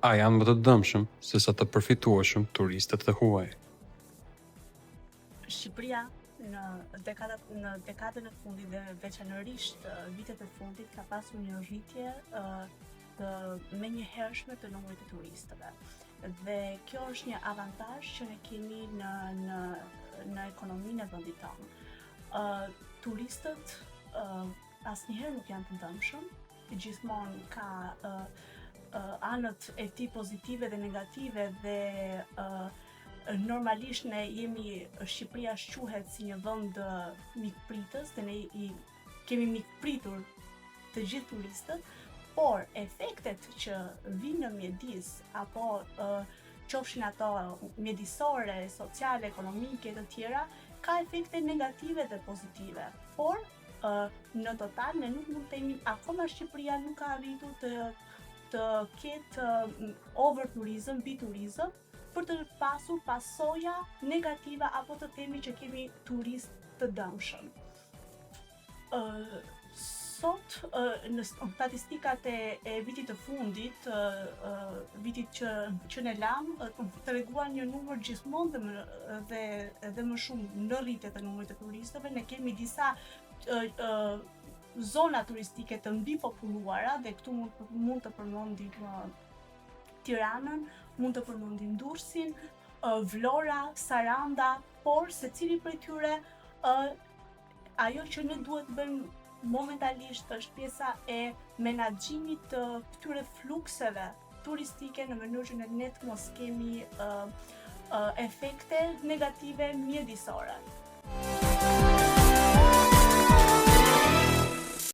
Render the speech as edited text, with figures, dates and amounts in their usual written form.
a janë më të dëmshëm se sa të përfitueshëm turistët e huaj? Shqipëria në dekadën e fundit dhe veçanërisht vitet e fundit ka pasur një rritje të menjëhershme të numrit të turistëve. Dhe kjo është një avantazh që ne kemi në ekonominë e vendit tonë. Turistët asnjëherë nuk janë të dëmshëm, gjithmonë ka anët e tij pozitive dhe negative dhe normalisht ne Shqipëria quhet si një vend mikpritës dhe ne I kemi mikpritur të gjithë turistët, por efektet që vinë në mjedis apo qofshin ato mjedisore, sociale, ekonomike të tjera, ka efekte negative dhe pozitive. Por në total ne nuk mund të themi akoma Shqipëria nuk ka arritur të ketë overturizëm, biturizëm, për të pasur pasoja negativa apo të themi që kemi turist të dëmshëm. Sot në statistikat e vitit të fundit, vitit që ne lam, treguan një numër gjithmonë dhe më shumë në rritje të numrit të turistëve. Ne kemi disa zona turistike të mbipopulluara dhe këtu mund të përmendim Tiranën, mund të përmendim Durrësin, Vlora, Saranda, por secili prej tyre ajo që ne duhet të bëjmë momentalisht është pjesa e menaxhimit të këtyre flukseve turistike në mënyrë që ne të mos kemi efekte negative mjedisore.